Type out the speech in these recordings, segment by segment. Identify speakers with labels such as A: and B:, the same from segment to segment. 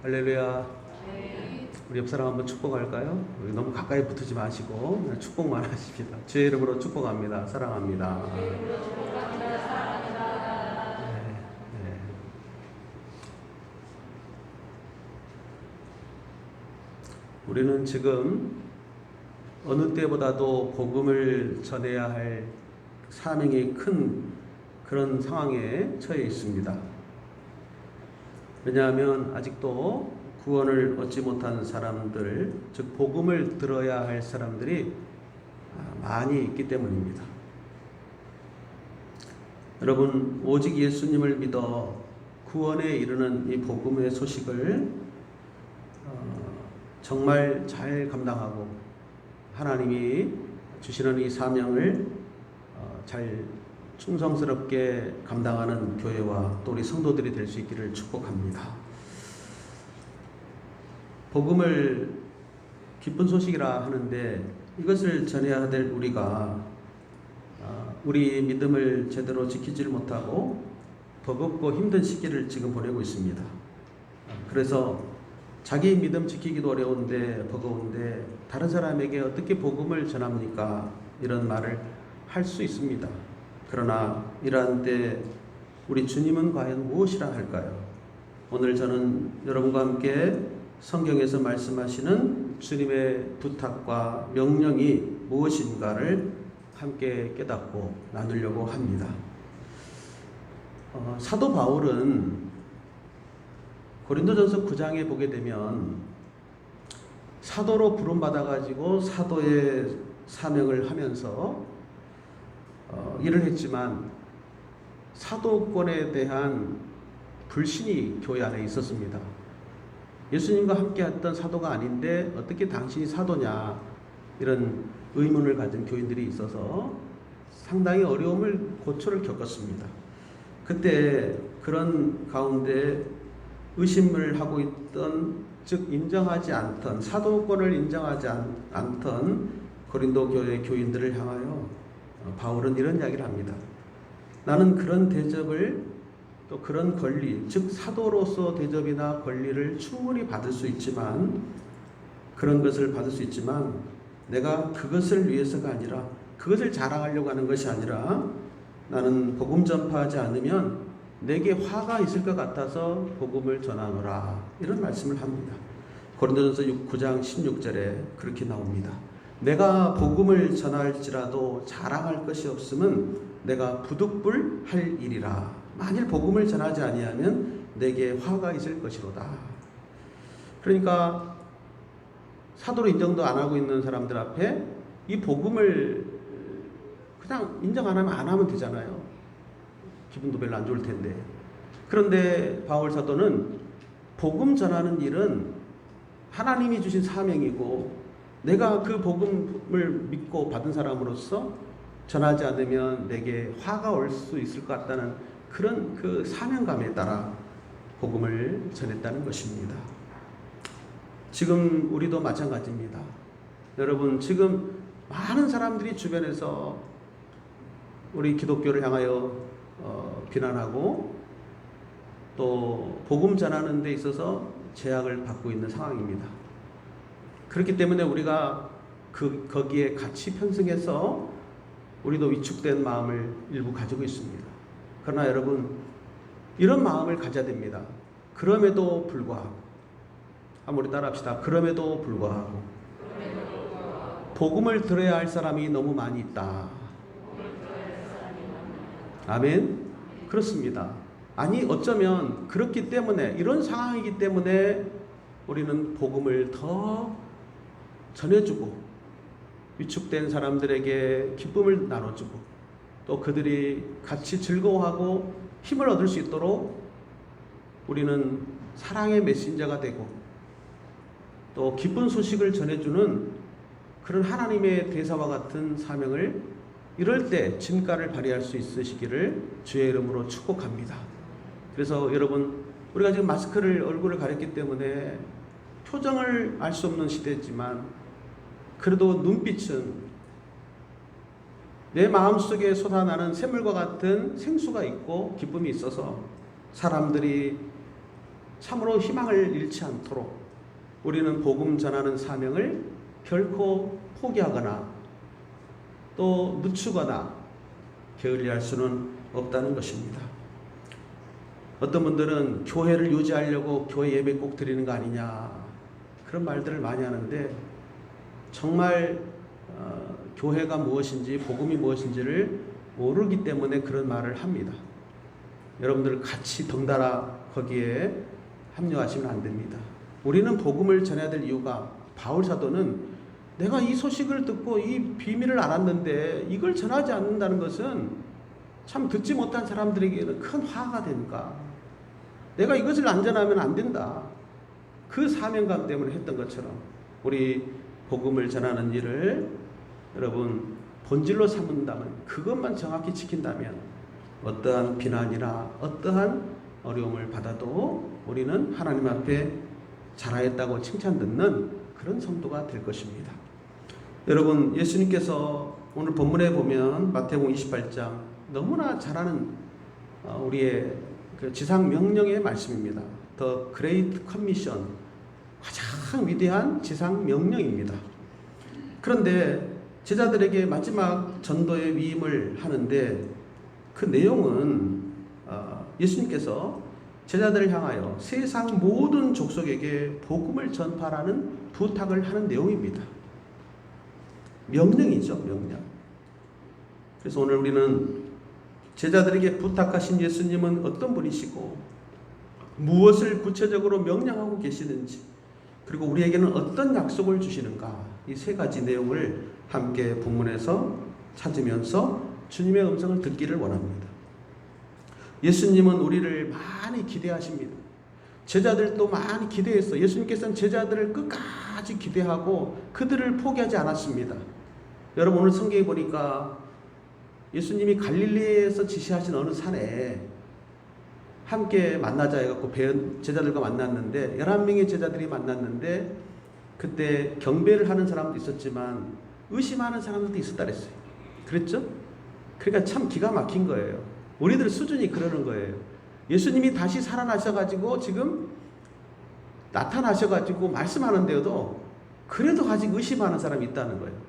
A: 할렐루야. 우리 옆 사람 한번 축복할까요? 우리 너무 가까이 붙지 마시고 축복만 하십시다. 주의 이름으로 축복합니다. 사랑합니다. 네, 네. 우리는 지금 어느 때보다도 복음을 전해야 할 사명이 큰 그런 상황에 처해 있습니다. 왜냐하면 아직도 구원을 얻지 못한 사람들, 즉 복음을 들어야 할 사람들이 많이 있기 때문입니다. 여러분, 오직 예수님을 믿어 구원에 이르는 이 복음의 소식을 정말 잘 감당하고 하나님이 주시는 이 사명을 잘 충성스럽게 감당하는 교회와 또 우리 성도들이 될 수 있기를 축복합니다. 복음을 기쁜 소식이라 하는데 이것을 전해야 될 우리가 우리 믿음을 제대로 지키지를 못하고 버겁고 힘든 시기를 지금 보내고 있습니다. 그래서 자기 믿음 지키기도 어려운데 버거운데 다른 사람에게 어떻게 복음을 전합니까? 이런 말을 할 수 있습니다. 그러나 이러한 때 우리 주님은 과연 무엇이라 할까요? 오늘 저는 여러분과 함께 성경에서 말씀하시는 주님의 부탁과 명령이 무엇인가를 함께 깨닫고 나누려고 합니다. 사도 바울은 고린도전서 9장에 보게 되면 사도로 부름받아가지고 사도의 사명을 하면서 일을 했지만 사도권에 대한 불신이 교회 안에 있었습니다. 예수님과 함께 했던 사도가 아닌데 어떻게 당신이 사도냐 이런 의문을 가진 교인들이 있어서 상당히 어려움을 고초를 겪었습니다. 그때 그런 가운데 의심을 하고 있던, 즉 인정하지 않던, 사도권을 인정하지 않던 고린도 교회 교인들을 향하여 바울은 이런 이야기를 합니다. 나는 그런 대접을 또 그런 권리, 즉 사도로서 대접이나 권리를 충분히 받을 수 있지만, 그런 것을 받을 수 있지만 내가 그것을 위해서가 아니라, 그것을 자랑하려고 하는 것이 아니라, 나는 복음 전파하지 않으면 내게 화가 있을 것 같아서 복음을 전하노라, 이런 말씀을 합니다. 고린도전서 9장 16절에 그렇게 나옵니다. 내가 복음을 전할지라도 자랑할 것이 없으면 내가 부득불 할 일이라. 만일 복음을 전하지 아니하면 내게 화가 있을 것이로다. 그러니까 사도로 인정도 안 하고 있는 사람들 앞에 이 복음을 그냥 인정 안 하면 되잖아요. 기분도 별로 안 좋을 텐데. 그런데 바울 사도는 복음 전하는 일은 하나님이 주신 사명이고, 내가 그 복음을 믿고 받은 사람으로서 전하지 않으면 내게 화가 올 수 있을 것 같다는 그런 그 사명감에 따라 복음을 전했다는 것입니다. 지금 우리도 마찬가지입니다. 여러분, 지금 많은 사람들이 주변에서 우리 기독교를 향하여 비난하고 또 복음 전하는 데 있어서 제약을 받고 있는 상황입니다. 그렇기 때문에 우리가 거기에 같이 편승해서 우리도 위축된 마음을 일부 가지고 있습니다. 그러나 여러분, 이런 마음을 가져야 됩니다. 그럼에도 불구하고, 한번 우리 따라합시다. 그럼에도 불구하고 복음을 들어야 할 사람이 너무 많이 있다. 아멘? 그렇습니다. 아니, 어쩌면 그렇기 때문에, 이런 상황이기 때문에 우리는 복음을 더 전해주고 위축된 사람들에게 기쁨을 나눠주고 또 그들이 같이 즐거워하고 힘을 얻을 수 있도록 우리는 사랑의 메신저가 되고 또 기쁜 소식을 전해주는 그런 하나님의 대사와 같은 사명을 이럴 때 진가를 발휘할 수 있으시기를 주의 이름으로 축복합니다. 그래서 여러분, 우리가 지금 마스크를 얼굴을 가렸기 때문에 표정을 알 수 없는 시대지만 그래도 눈빛은 내 마음속에 솟아나는 샘물과 같은 생수가 있고 기쁨이 있어서 사람들이 참으로 희망을 잃지 않도록 우리는 복음 전하는 사명을 결코 포기하거나 또 늦추거나 게을리할 수는 없다는 것입니다. 어떤 분들은 교회를 유지하려고 교회 예배 꼭 드리는 거 아니냐, 그런 말들을 많이 하는데, 정말 교회가 무엇인지 복음이 무엇인지를 모르기 때문에 그런 말을 합니다. 여러분들 같이 덩달아 거기에 합류하시면 안 됩니다. 우리는 복음을 전해야 될 이유가, 바울 사도는 내가 이 소식을 듣고 이 비밀을 알았는데 이걸 전하지 않는다는 것은 참 듣지 못한 사람들에게는 큰 화가 되니까 내가 이것을 안 전하면 안 된다, 그 사명감 때문에 했던 것처럼 우리 복음을 전하는 일을 여러분 본질로 삼는다면, 그것만 정확히 지킨다면 어떠한 비난이나 어떠한 어려움을 받아도 우리는 하나님 앞에 잘하였다고 칭찬 듣는 그런 성도가 될 것입니다. 여러분, 예수님께서 오늘 본문에 보면 마태복음 28장 너무나 잘 아는 우리의 그 지상 명령의 말씀입니다. The Great Commission, 가장 위대한 지상 명령입니다. 그런데 제자들에게 마지막 전도의 위임을 하는데, 그 내용은 예수님께서 제자들을 향하여 세상 모든 족속에게 복음을 전파하라는 부탁을 하는 내용입니다. 명령이죠, 명령. 그래서 오늘 우리는 제자들에게 부탁하신 예수님은 어떤 분이시고 무엇을 구체적으로 명령하고 계시는지, 그리고 우리에게는 어떤 약속을 주시는가, 이 세 가지 내용을 함께 본문에서 찾으면서 주님의 음성을 듣기를 원합니다. 예수님은 우리를 많이 기대하십니다. 제자들도 많이 기대했어요. 예수님께서는 제자들을 끝까지 기대하고 그들을 포기하지 않았습니다. 여러분, 오늘 성경에 보니까 예수님이 갈릴리에서 지시하신 어느 산에 함께 만나자 해갖고 제자들과 만났는데, 11명의 제자들이 만났는데, 그때 경배를 하는 사람도 있었지만 의심하는 사람들도 있었다 그랬어요. 그랬죠? 그러니까 참 기가 막힌 거예요. 우리들 수준이 그러는 거예요. 예수님이 다시 살아나셔가지고 지금 나타나셔가지고 말씀하는데도 그래도 아직 의심하는 사람이 있다는 거예요.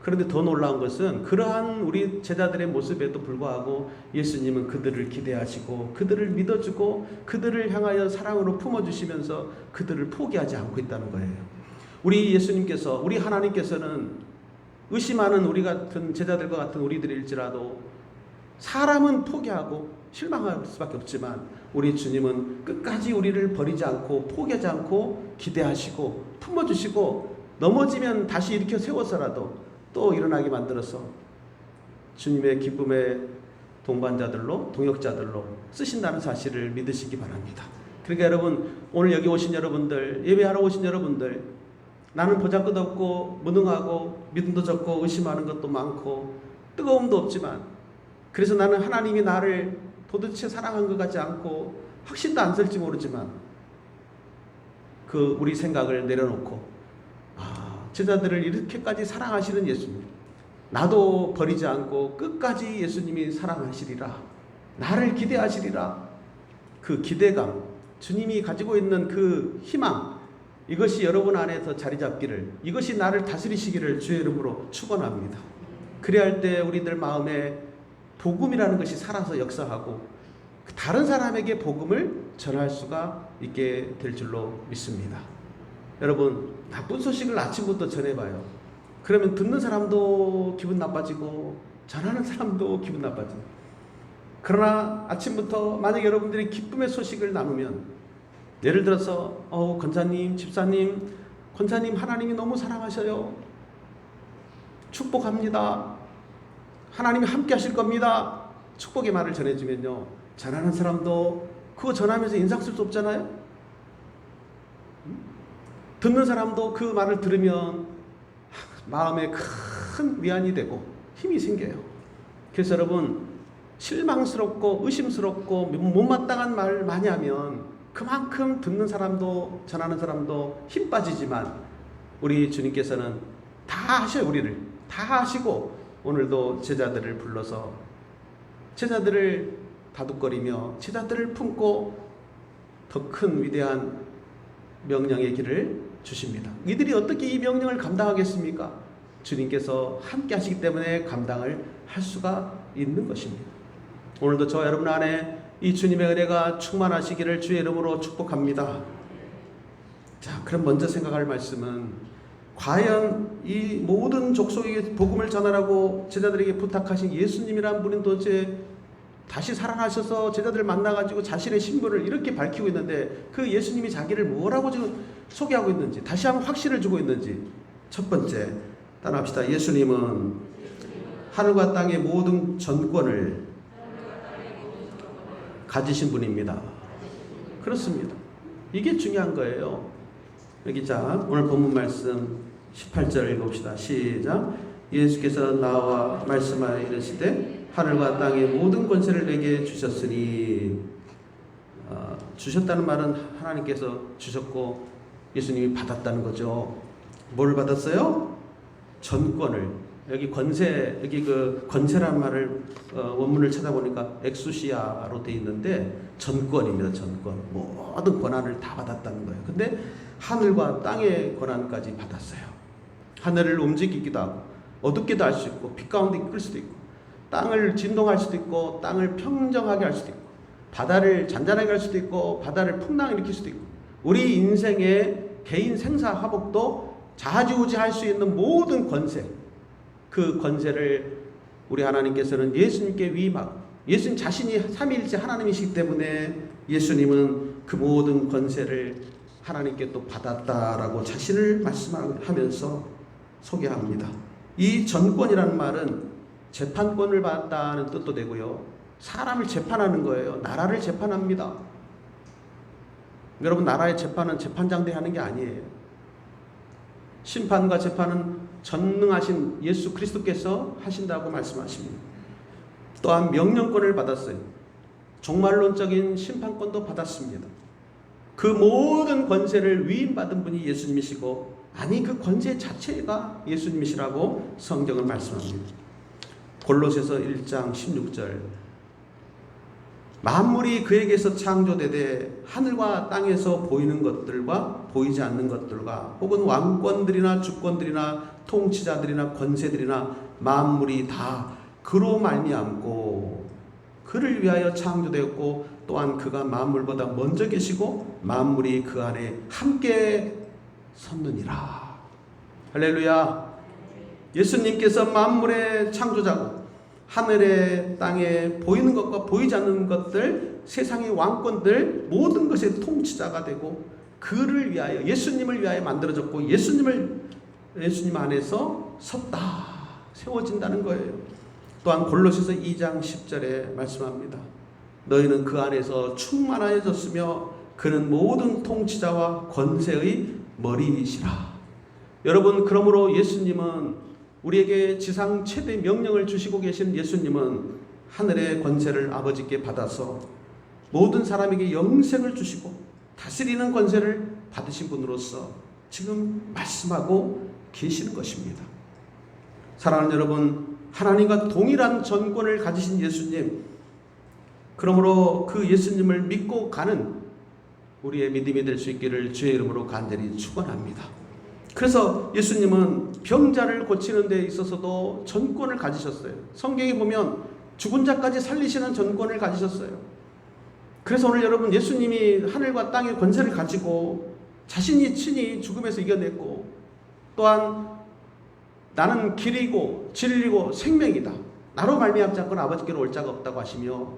A: 그런데 더 놀라운 것은 그러한 우리 제자들의 모습에도 불구하고 예수님은 그들을 기대하시고 그들을 믿어주고 그들을 향하여 사랑으로 품어주시면서 그들을 포기하지 않고 있다는 거예요. 우리 예수님께서, 우리 하나님께서는 의심하는 우리 같은 제자들과 같은 우리들일지라도 사람은 포기하고 실망할 수밖에 없지만 우리 주님은 끝까지 우리를 버리지 않고 포기하지 않고 기대하시고 품어주시고 넘어지면 다시 일으켜 세워서라도 또 일어나게 만들어서 주님의 기쁨의 동반자들로, 동역자들로 쓰신다는 사실을 믿으시기 바랍니다. 그러니까 여러분, 오늘 여기 오신 여러분들, 예배하러 오신 여러분들, 나는 보잘것없고 무능하고 믿음도 적고 의심하는 것도 많고 뜨거움도 없지만, 그래서 나는 하나님이 나를 도대체 사랑한 것 같지 않고 확신도 안 쓸지 모르지만 그 우리 생각을 내려놓고 제자들을 이렇게까지 사랑하시는 예수님, 나도 버리지 않고 끝까지 예수님이 사랑하시리라, 나를 기대하시리라, 그 기대감, 주님이 가지고 있는 그 희망, 이것이 여러분 안에서 자리 잡기를, 이것이 나를 다스리시기를 주의 이름으로 축원합니다. 그래야 할 때 우리들 마음에 복음이라는 것이 살아서 역사하고 다른 사람에게 복음을 전할 수가 있게 될 줄로 믿습니다. 여러분, 나쁜 소식을 아침부터 전해봐요. 그러면 듣는 사람도 기분 나빠지고 전하는 사람도 기분 나빠지고. 그러나 아침부터 만약 여러분들이 기쁨의 소식을 나누면, 예를 들어서 권사님, 집사님, 권사님 하나님이 너무 사랑하셔요, 축복합니다, 하나님이 함께 하실 겁니다, 축복의 말을 전해주면요, 전하는 사람도 그거 전하면서 인상 쓸 수 없잖아요. 듣는 사람도 그 말을 들으면 마음에 큰 위안이 되고 힘이 생겨요. 그래서 여러분, 실망스럽고 의심스럽고 못마땅한 말을 많이 하면 그만큼 듣는 사람도 전하는 사람도 힘 빠지지만 우리 주님께서는 다 하셔요. 우리를 다 하시고 오늘도 제자들을 불러서 제자들을 다독거리며 제자들을 품고 더 큰 위대한 명령의 길을 주십니다. 이들이 어떻게 이 명령을 감당하겠습니까? 주님께서 함께 하시기 때문에 감당을 할 수가 있는 것입니다. 오늘도 저와 여러분 안에 이 주님의 은혜가 충만하시기를 주의 이름으로 축복합니다. 자, 그럼 먼저 생각할 말씀은 과연 이 모든 족속에게 복음을 전하라고 제자들에게 부탁하신 예수님이란 분은 도대체 다시 살아나셔서 제자들을 만나가지고 자신의 신분을 이렇게 밝히고 있는데 그 예수님이 자기를 뭐라고 지금 소개하고 있는지 다시 한번 확신을 주고 있는지. 첫 번째, 따라합시다. 예수님은 하늘과 땅의 모든 전권을 가지신 분입니다. 그렇습니다. 이게 중요한 거예요. 여기 자, 오늘 본문 말씀 18절 읽읍시다. 시작. 예수께서 나와 말씀하여 이르시되 하늘과 땅의 모든 권세를 내게 주셨으니, 주셨다는 말은 하나님께서 주셨고 예수님이 받았다는 거죠. 뭘 받았어요? 전권을. 여기 권세, 여기 그 권세란 말을 원문을 찾아보니까 엑수시아로 되어 있는데 전권입니다. 전권. 모든 권한을 다 받았다는 거예요. 근데 하늘과 땅의 권한까지 받았어요. 하늘을 움직이기도 하고 어둡게도 할 수 있고 빛 가운데 이끌 수도 있고 땅을 진동할 수도 있고 땅을 평정하게 할 수도 있고 바다를 잔잔하게 할 수도 있고 바다를 풍랑일으킬 수도 있고 우리 인생의 개인 생사화복도 좌지우지할 수 있는 모든 권세, 그 권세를 우리 하나님께서는 예수님께 위임하고 예수님 자신이 삼위일체 하나님이시기 때문에 예수님은 그 모든 권세를 하나님께 또 받았다라고 자신을 말씀하면서 소개합니다. 이 전권이라는 말은 재판권을 받았다는 뜻도 되고요. 사람을 재판하는 거예요. 나라를 재판합니다. 여러분, 나라의 재판은 재판장들이 하는 게 아니에요. 심판과 재판은 전능하신 예수 그리스도께서 하신다고 말씀하십니다. 또한 명령권을 받았어요. 종말론적인 심판권도 받았습니다. 그 모든 권세를 위임받은 분이 예수님이시고, 아니 그 권세 자체가 예수님이시라고 성경은 말씀합니다. 골로새서 1장 16절, 만물이 그에게서 창조되되 하늘과 땅에서 보이는 것들과 보이지 않는 것들과 혹은 왕권들이나 주권들이나 통치자들이나 권세들이나 만물이 다 그로 말미암고 그를 위하여 창조되었고 또한 그가 만물보다 먼저 계시고 만물이 그 안에 함께 섰느니라. 할렐루야. 예수님께서 만물의 창조자고 하늘에 땅에 보이는 것과 보이지 않는 것들, 세상의 왕권들 모든 것의 통치자가 되고 그를 위하여, 예수님을 위하여 만들어졌고 예수님 안에서 섰다, 세워진다는 거예요. 또한 골로새서 2장 10절에 말씀합니다. 너희는 그 안에서 충만하여졌으며 그는 모든 통치자와 권세의 머리이시라. 여러분, 그러므로 예수님은, 우리에게 지상 최대 명령을 주시고 계신 예수님은 하늘의 권세를 아버지께 받아서 모든 사람에게 영생을 주시고 다스리는 권세를 받으신 분으로서 지금 말씀하고 계시는 것입니다. 사랑하는 여러분, 하나님과 동일한 전권을 가지신 예수님, 그러므로 그 예수님을 믿고 가는 우리의 믿음이 될 수 있기를 주의 이름으로 간절히 축원합니다. 그래서 예수님은 병자를 고치는 데 있어서도 전권을 가지셨어요. 성경에 보면 죽은 자까지 살리시는 전권을 가지셨어요. 그래서 오늘 여러분, 예수님이 하늘과 땅의 권세를 가지고 자신이 친히 죽음에서 이겨냈고 또한 나는 길이고 진리고 생명이다, 나로 말미암지 않고는 아버지께로 올 자가 없다고 하시며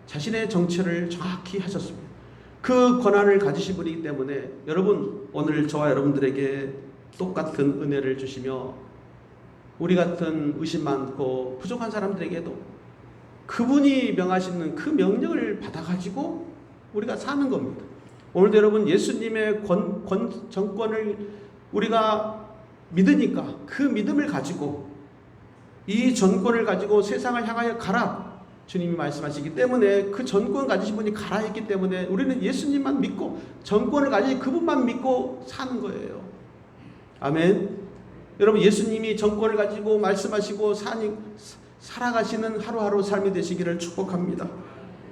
A: 자신의 정체를 정확히 하셨습니다. 그 권한을 가지신 분이기 때문에 여러분, 오늘 저와 여러분들에게 똑같은 은혜를 주시며 우리 같은 의심 많고 부족한 사람들에게도 그분이 명하시는 그 명령을 받아가지고 우리가 사는 겁니다. 오늘도 여러분, 예수님의 정권을 우리가 믿으니까 그 믿음을 가지고 이 전권을 가지고 세상을 향하여 가라, 주님이 말씀하시기 때문에 그 전권 가지신 분이 가라 했기 때문에 우리는 예수님만 믿고 전권을 가지신 그분만 믿고 사는 거예요. 아멘. 여러분, 예수님이 정권을 가지고 말씀하시고 살아가시는 하루하루 삶이 되시기를 축복합니다.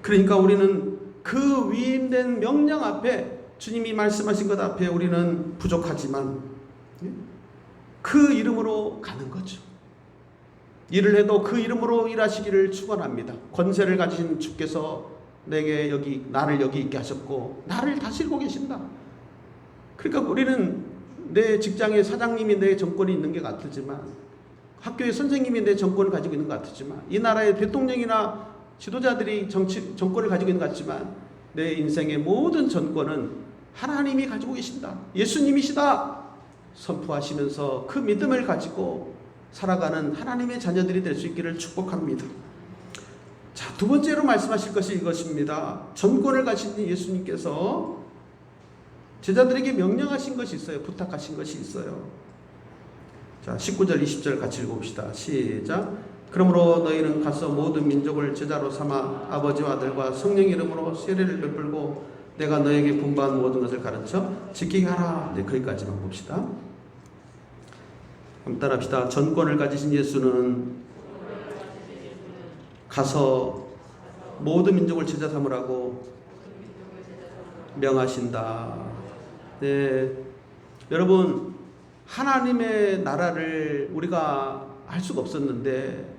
A: 그러니까 우리는 그 위임된 명령 앞에, 주님이 말씀하신 것 앞에 우리는 부족하지만 그 이름으로 가는 거죠. 일을 해도 그 이름으로 일하시기를 축원합니다. 권세를 가지신 주께서 나를 여기 있게 하셨고 나를 다스리고 계신다. 그러니까 우리는 내 직장의 사장님이 내 정권이 있는 게 같지만, 학교의 선생님이 내 정권을 가지고 있는 것 같지만, 이 나라의 대통령이나 지도자들이 정권을 가지고 있는 것 같지만, 내 인생의 모든 정권은 하나님이 가지고 계신다, 예수님이시다 선포하시면서 그 믿음을 가지고 살아가는 하나님의 자녀들이 될 수 있기를 축복합니다. 자, 두 번째로 말씀하실 것이 이것입니다. 전권을 가진 예수님께서 제자들에게 명령하신 것이 있어요. 부탁하신 것이 있어요. 자, 19절 20절 같이 읽어봅시다. 시작. 그러므로 너희는 가서 모든 민족을 제자로 삼아 아버지와 아들과 성령 이름으로 세례를 베풀고 내가 너에게 분부한 모든 것을 가르쳐 지키게 하라. 네, 거기까지만 봅시다. 한번 따라합시다. 전권을 가지신 예수는 가서 모든 민족을 제자 삼으라고 명하신다. 네, 여러분, 하나님의 나라를 우리가 알 수가 없었는데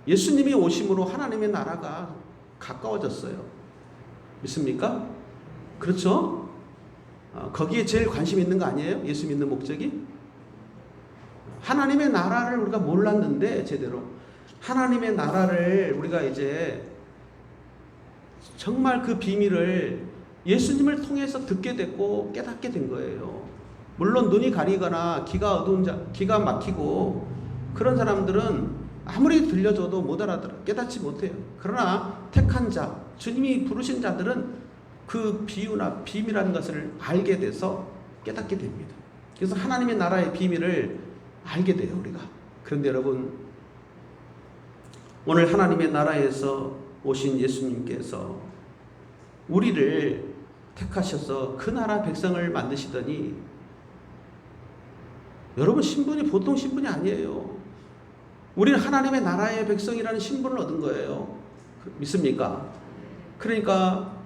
A: 예수님이 오심으로 하나님의 나라가 가까워졌어요. 믿습니까? 그렇죠? 거기에 제일 관심 있는 거 아니에요? 예수 믿는 목적이? 하나님의 나라를 우리가 몰랐는데 제대로 하나님의 나라를 우리가 이제 정말 그 비밀을 예수님을 통해서 듣게 됐고 깨닫게 된 거예요. 물론 눈이 가리거나 귀가 막히고 그런 사람들은 아무리 들려줘도 못 알아들어요. 깨닫지 못해요. 그러나 택한 자, 주님이 부르신 자들은 그 비유나 비밀한 것을 알게 돼서 깨닫게 됩니다. 그래서 하나님의 나라의 비밀을 알게 돼요, 우리가. 그런데 여러분, 오늘 하나님의 나라에서 오신 예수님께서 우리를 택하셔서 그 나라 백성을 만드시더니, 여러분, 신분이 보통 신분이 아니에요. 우리는 하나님의 나라의 백성이라는 신분을 얻은 거예요. 믿습니까? 그러니까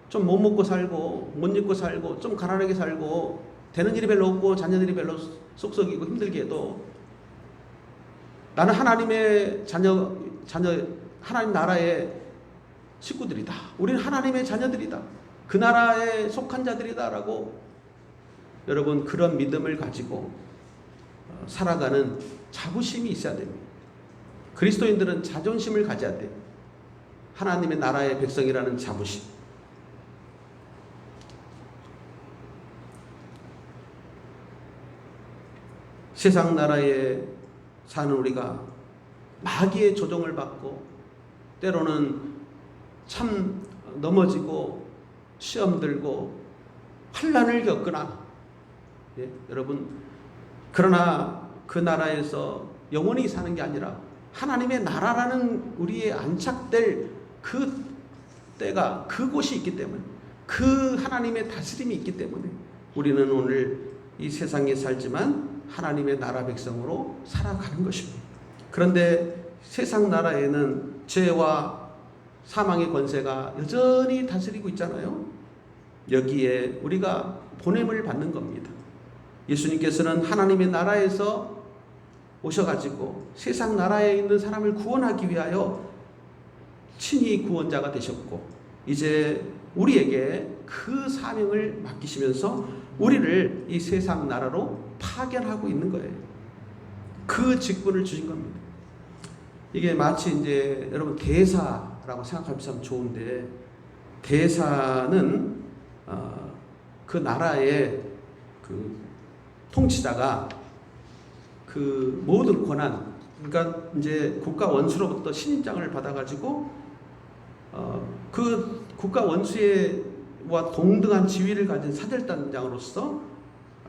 A: 좀 못 먹고 살고 못 입고 살고 좀 가난하게 살고 되는 일이 별로 없고 자녀들이 별로 속썩이고 힘들게 해도 나는 하나님의 자녀 하나님 나라의 식구들이다. 우리는 하나님의 자녀들이다. 그 나라에 속한 자들이다라고 여러분, 그런 믿음을 가지고 살아가는 자부심이 있어야 됩니다. 그리스도인들은 자존심을 가져야 돼요. 하나님의 나라의 백성이라는 자부심. 세상 나라에 사는 우리가 마귀의 조종을 받고 때로는 참 넘어지고 시험 들고 환난을 겪거나, 예, 여러분, 그러나 그 나라에서 영원히 사는 게 아니라 하나님의 나라라는 우리의 안착될 그 때가, 그곳이 있기 때문에, 그 하나님의 다스림이 있기 때문에 우리는 오늘 이 세상에 살지만 하나님의 나라 백성으로 살아가는 것입니다. 그런데 세상 나라에는 죄와 사망의 권세가 여전히 다스리고 있잖아요. 여기에 우리가 보냄을 받는 겁니다. 예수님께서는 하나님의 나라에서 오셔가지고 세상 나라에 있는 사람을 구원하기 위하여 친히 구원자가 되셨고, 이제 우리에게 그 사명을 맡기시면서 우리를 이 세상 나라로 파견하고 있는 거예요. 그 직분을 주신 겁니다. 이게 마치 이제 여러분 대사라고 생각하면 좋은데, 대사는 그 나라의 그 통치자가 그 모든 권한, 그러니까 이제 국가 원수로부터 신임장을 받아가지고 그 국가 원수와 동등한 지위를 가진 사절단장으로서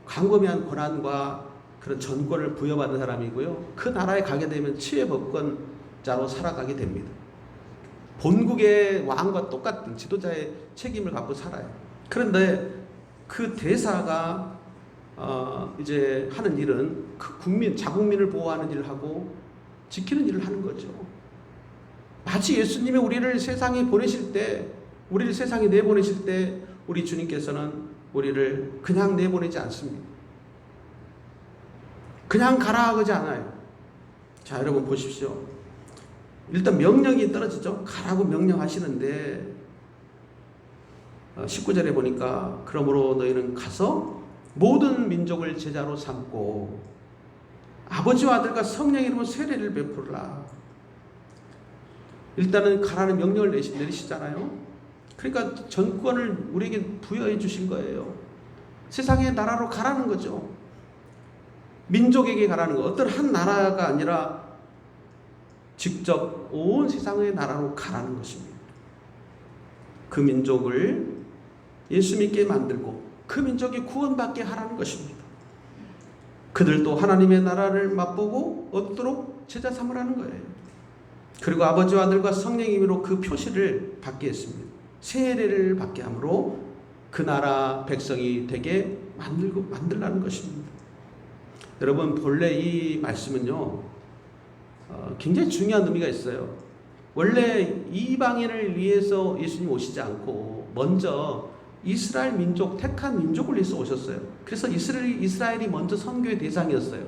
A: 광범위한 권한과 그런 전권을 부여받은 사람이고요. 그 나라에 가게 되면 치외법권자로 살아가게 됩니다. 본국의 왕과 똑같은 지도자의 책임을 갖고 살아요. 그런데 그 대사가 이제 하는 일은 그 자국민을 보호하는 일을 하고 지키는 일을 하는 거죠. 마치 예수님이 우리를 세상에 보내실 때 우리를 세상에 내보내실 때 우리 주님께서는 우리를 그냥 내보내지 않습니다. 그냥 가라 하지 않아요. 자, 여러분 보십시오. 일단 명령이 떨어지죠. 가라고 명령하시는데 19절에 보니까 그러므로 너희는 가서 모든 민족을 제자로 삼고 아버지와 아들과 성령의 이름으로 세례를 베풀라. 일단은 가라는 명령을 내리시잖아요. 그러니까 전권을 우리에게 부여해 주신 거예요. 세상의 나라로 가라는 거죠. 민족에게 가라는 거. 어떤 한 나라가 아니라 직접 온 세상의 나라로 가라는 것입니다. 그 민족을 예수 믿게 만들고 그 민족이 구원받게 하라는 것입니다. 그들도 하나님의 나라를 맛보고 얻도록 제자 삼으라는 거예요. 그리고 아버지와 아들과 성령의 힘으로 그 표시를 받게 했습니다. 세례를 받게 함으로 그 나라 백성이 되게 만들라는 것입니다. 여러분, 본래 이 말씀은요, 굉장히 중요한 의미가 있어요. 원래 이방인을 위해서 예수님 오시지 않고 먼저 이스라엘 민족, 택한 민족을 위해서 오셨어요. 그래서 이스라엘이 먼저 선교의 대상이었어요.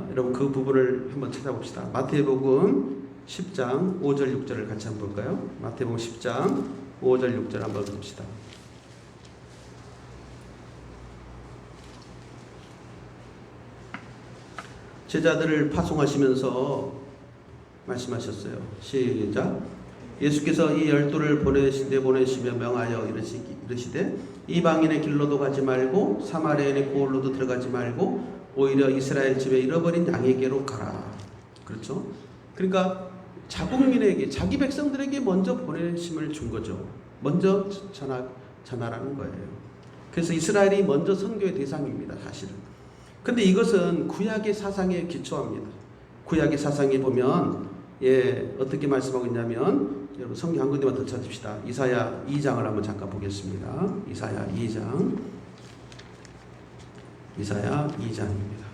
A: 여러분, 그 부분을 한번 찾아봅시다. 마태복음 10장 5절 6절을 같이 한번 볼까요? 마태복음 10장 5절 6절 한번 봅시다. 제자들을 파송하시면서 말씀하셨어요. 시작. 예수께서 이 12를 보내시며 명하여 이르시되 이방인의 길로도 가지 말고 사마리아인의 고을로도 들어가지 말고 오히려 이스라엘 집에 잃어버린 양에게로 가라. 그렇죠? 그러니까 자국민에게, 자기 백성들에게 먼저 보내심을 준 거죠. 먼저 전하라는 거예요. 그래서 이스라엘이 먼저 선교의 대상입니다, 사실은. 근데 이것은 구약의 사상에 기초합니다. 구약의 사상에 보면 어떻게 말씀하고 있냐면, 여러분 성경 한 군데만 더 찾읍시다. 이사야 2장을 한번 잠깐 보겠습니다. 이사야 2장. 이사야 2장입니다.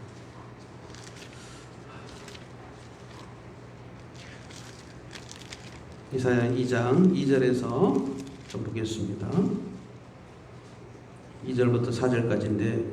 A: 이사야 2장 2절에서 좀 보겠습니다. 2절부터 4절까지인데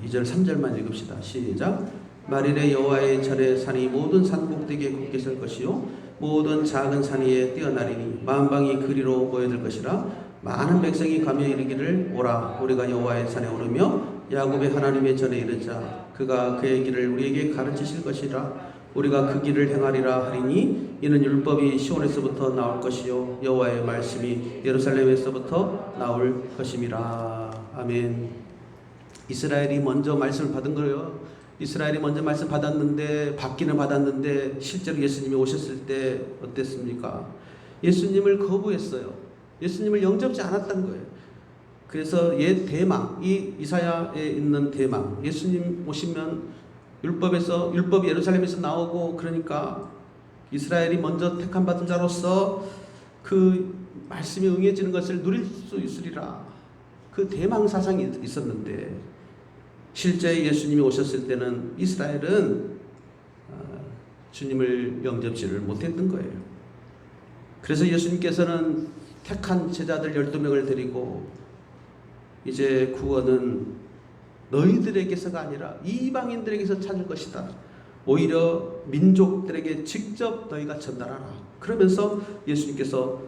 A: 2절 3절만 읽읍시다. 시작. 말일에 여호와의 절에 산이 모든 산 꼭대기에 굳게 설 것이요 모든 작은 산 위에 뛰어나리니 만방이 그리로 모여들 것이라. 많은 백성이 가며 이르기를 오라 우리가 여호와의 산에 오르며 야곱의 하나님의 절에 이르자. 그가 그의 길을 우리에게 가르치실 것이라. 우리가 그 길을 행하리라 하리니 이는 율법이 시온에서부터 나올 것이요 여호와의 말씀이 예루살렘에서부터 나올 것임이라. 아멘. 이스라엘이 먼저 말씀을 받은 거예요. 이스라엘이 먼저 말씀 받기는 받았는데 실제로 예수님이 오셨을 때 어땠습니까? 예수님을 거부했어요. 예수님을 영접지 않았던 거예요. 그래서 대망, 이사야에 있는 대망, 예수님 오시면 율법이 예루살렘에서 나오고, 그러니까 이스라엘이 먼저 택함 받은 자로서 그 말씀이 응해지는 것을 누릴 수 있으리라. 그 대망 사상이 있었는데 실제 예수님이 오셨을 때는 이스라엘은 주님을 영접지를 못했던 거예요. 그래서 예수님께서는 택한 제자들 12명을 데리고 이제 구원은 너희들에게서가 아니라 이방인들에게서 찾을 것이다. 오히려 민족들에게 직접 너희가 전달하라. 그러면서 예수님께서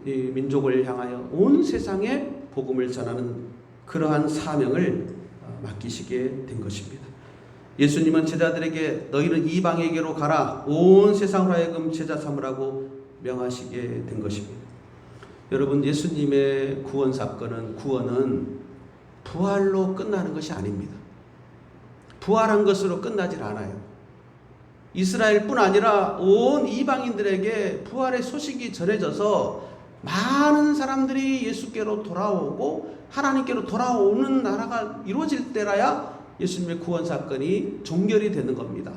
A: 이 민족을 향하여 온 세상에 복음을 전하는 그러한 사명을 맡기시게 된 것입니다. 예수님은 제자들에게 너희는 이방에게로 가라. 온 세상으로 하여금 제자 삼으라고 명하시게 된 것입니다. 여러분, 예수님의 구원은 부활로 끝나는 것이 아닙니다. 부활한 것으로 끝나질 않아요. 이스라엘뿐 아니라 온 이방인들에게 부활의 소식이 전해져서 많은 사람들이 예수께로 돌아오고 하나님께로 돌아오는 나라가 이루어질 때라야 예수님의 구원 사건이 종결이 되는 겁니다.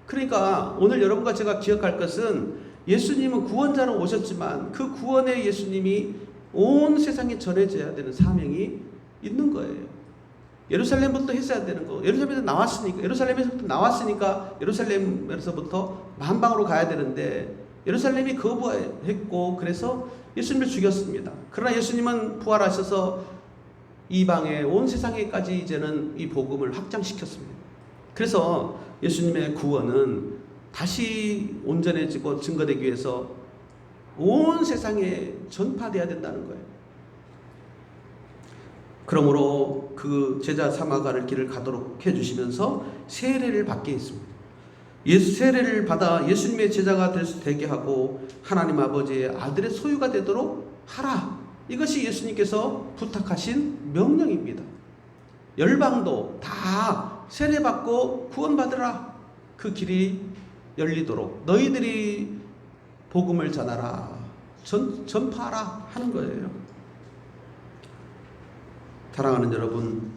A: 그러니까 오늘 여러분과 제가 기억할 것은 예수님은 구원자로 오셨지만 그 구원의 예수님이 온 세상에 전해져야 되는 사명이 있는 거예요. 예루살렘부터 했어야 되는 거. 예루살렘에서부터 나왔으니까 예루살렘에서부터 만방으로 가야 되는데 예루살렘이 거부했고 그래서 예수님을 죽였습니다. 그러나 예수님은 부활하셔서 이방의 온 세상에까지 이제는 이 복음을 확장시켰습니다. 그래서 예수님의 구원은 다시 온전해지고 증거되기 위해서 온 세상에 전파되어야 된다는 거예요. 그러므로 그 제자 삼아가는 길을 가도록 해주시면서 세례를 받게 했습니다. 세례를 받아 예수님의 제자가 되게 하고 하나님 아버지의 아들의 소유가 되도록 하라. 이것이 예수님께서 부탁하신 명령입니다. 열방도 다 세례받고 구원받으라. 그 길이 열리도록 너희들이 복음을 전하라. 전파하라 하는 거예요. 사랑하는 여러분,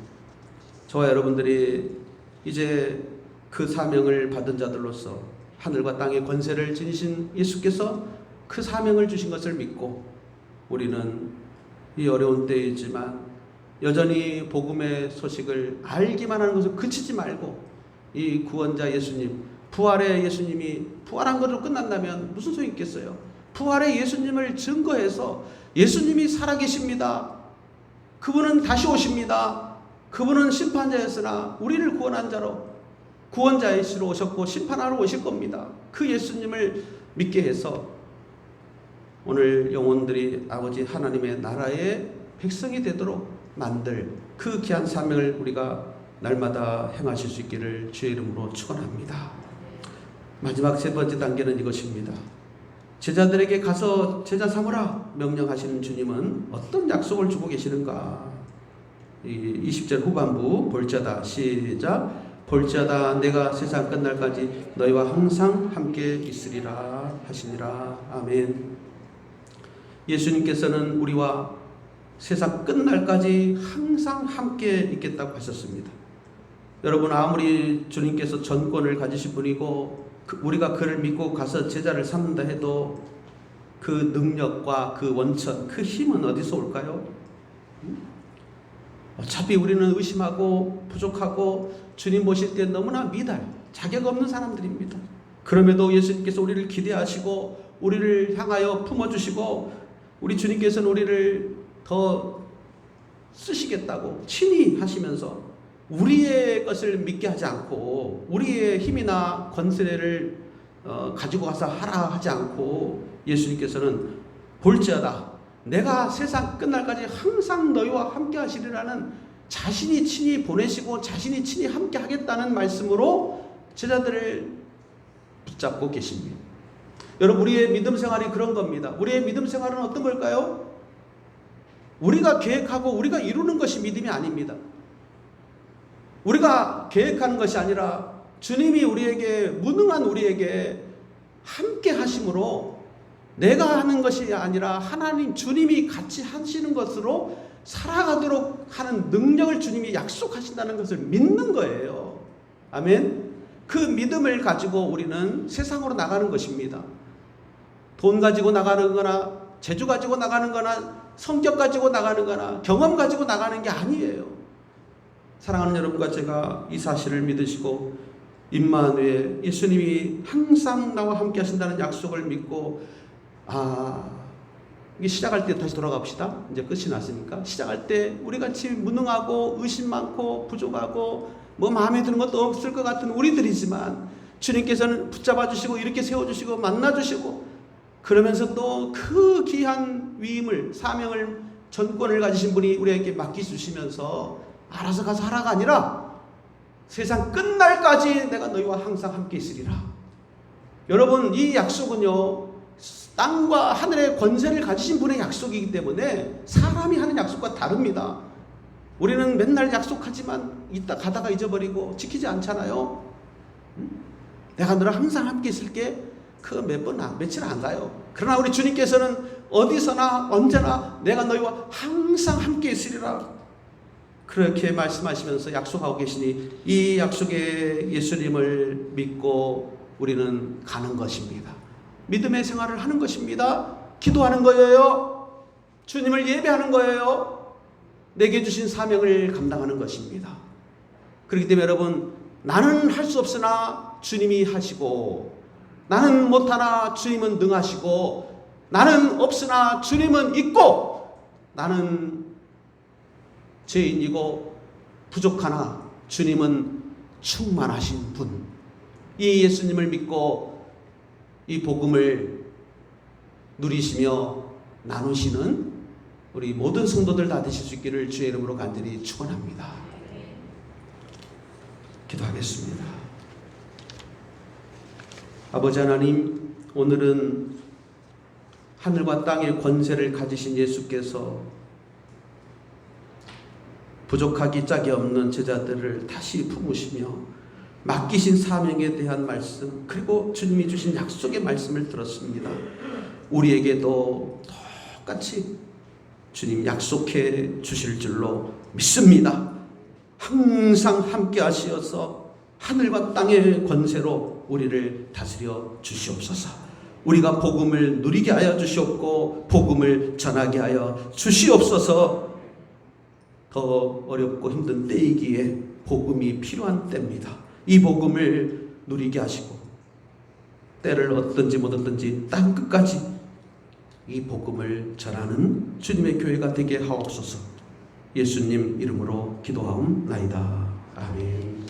A: 저와 여러분들이 이제 그 사명을 받은 자들로서 하늘과 땅의 권세를 지니신 예수께서 그 사명을 주신 것을 믿고 우리는 이 어려운 때이지만 여전히 복음의 소식을 알기만 하는 것을 그치지 말고 이 구원자 예수님, 부활의 예수님이 부활한 것으로 끝난다면 무슨 소용이 있겠어요? 부활의 예수님을 증거해서 예수님이 살아계십니다. 그분은 다시 오십니다. 그분은 심판자였으나 우리를 구원한 자로 구원자이시로 오셨고 심판하러 오실 겁니다. 그 예수님을 믿게 해서 오늘 영혼들이 아버지 하나님의 나라의 백성이 되도록 만들 그 귀한 사명을 우리가 날마다 행하실 수 있기를 주의 이름으로 축원합니다. 마지막 세 번째 단계는 이것입니다. 제자들에게 가서 제자 삼으라 명령하시는 주님은 어떤 약속을 주고 계시는가? 20절 후반부 볼자다 시작. 볼지어다 내가 세상 끝날까지 너희와 항상 함께 있으리라 하시니라. 아멘. 예수님께서는 우리와 세상 끝날까지 항상 함께 있겠다고 하셨습니다. 여러분, 아무리 주님께서 전권을 가지신 분이고 우리가 그를 믿고 가서 제자를 삼는다 해도 그 능력과 그 원천, 그 힘은 어디서 올까요? 어차피 우리는 의심하고 부족하고 주님 보실 때 너무나 미달, 자격 없는 사람들입니다. 그럼에도 예수님께서 우리를 기대하시고 우리를 향하여 품어주시고 우리 주님께서는 우리를 더 쓰시겠다고 친히 하시면서 우리의 것을 믿게 하지 않고 우리의 힘이나 권세를 가지고 가서 하라 하지 않고 예수님께서는 볼지어다 내가 세상 끝날까지 항상 너희와 함께 하시리라는 자신이 친히 보내시고 자신이 친히 함께 하겠다는 말씀으로 제자들을 붙잡고 계십니다. 여러분, 우리의 믿음 생활이 그런 겁니다. 우리의 믿음 생활은 어떤 걸까요? 우리가 계획하고 우리가 이루는 것이 믿음이 아닙니다. 우리가 계획하는 것이 아니라 주님이 우리에게, 무능한 우리에게 함께 하심으로 내가 하는 것이 아니라 하나님 주님이 같이 하시는 것으로 살아가도록 하는 능력을 주님이 약속하신다는 것을 믿는 거예요. 아멘. 그 믿음을 가지고 우리는 세상으로 나가는 것입니다. 돈 가지고 나가는 거나 재주 가지고 나가는 거나 성격 가지고 나가는 거나 경험 가지고 나가는 게 아니에요. 사랑하는 여러분과 제가 이 사실을 믿으시고 임마누엘 예수님이 항상 나와 함께 하신다는 약속을 믿고 이게 시작할 때 다시 돌아갑시다. 이제 끝이 났으니까 시작할 때 우리 같이 무능하고 의심 많고 부족하고 뭐 마음에 드는 것도 없을 것 같은 우리들이지만 주님께서는 붙잡아 주시고 이렇게 세워주시고 만나주시고 그러면서 또 그 귀한 위임을 사명을 전권을 가지신 분이 우리에게 맡기주시면서 알아서 가서 하라가 아니라 세상 끝날까지 내가 너희와 항상 함께 있으리라. 여러분, 이 약속은요 땅과 하늘의 권세를 가지신 분의 약속이기 때문에 사람이 하는 약속과 다릅니다. 우리는 맨날 약속하지만 이따 가다가 잊어버리고 지키지 않잖아요. 내가 너랑 항상 함께 있을게. 그 며칠 안 가요. 그러나 우리 주님께서는 어디서나 언제나 내가 너희와 항상 함께 있으리라 그렇게 말씀하시면서 약속하고 계시니 이 약속의 예수님을 믿고 우리는 가는 것입니다. 믿음의 생활을 하는 것입니다. 기도하는 거예요. 주님을 예배하는 거예요. 내게 주신 사명을 감당하는 것입니다. 그렇기 때문에 여러분, 나는 할 수 없으나 주님이 하시고 나는 못하나 주님은 능하시고, 나는 없으나 주님은 있고, 나는 죄인이고 부족하나 주님은 충만하신 분. 이 예수님을 믿고 이 복음을 누리시며 나누시는 우리 모든 성도들 다 되실 수 있기를 주의 이름으로 간절히 축원합니다. 기도하겠습니다. 아버지 하나님, 오늘은 하늘과 땅의 권세를 가지신 예수께서 부족하기 짝이 없는 제자들을 다시 품으시며 맡기신 사명에 대한 말씀, 그리고 주님이 주신 약속의 말씀을 들었습니다. 우리에게도 똑같이 주님 약속해 주실 줄로 믿습니다. 항상 함께 하시어서 하늘과 땅의 권세로 우리를 다스려 주시옵소서. 우리가 복음을 누리게 하여 주시옵고 복음을 전하게 하여 주시옵소서. 더 어렵고 힘든 때이기에 복음이 필요한 때입니다. 이 복음을 누리게 하시고 때를 얻든지 못 얻든지 땅 끝까지 이 복음을 전하는 주님의 교회가 되게 하옵소서. 예수님 이름으로 기도하옵나이다. 아멘.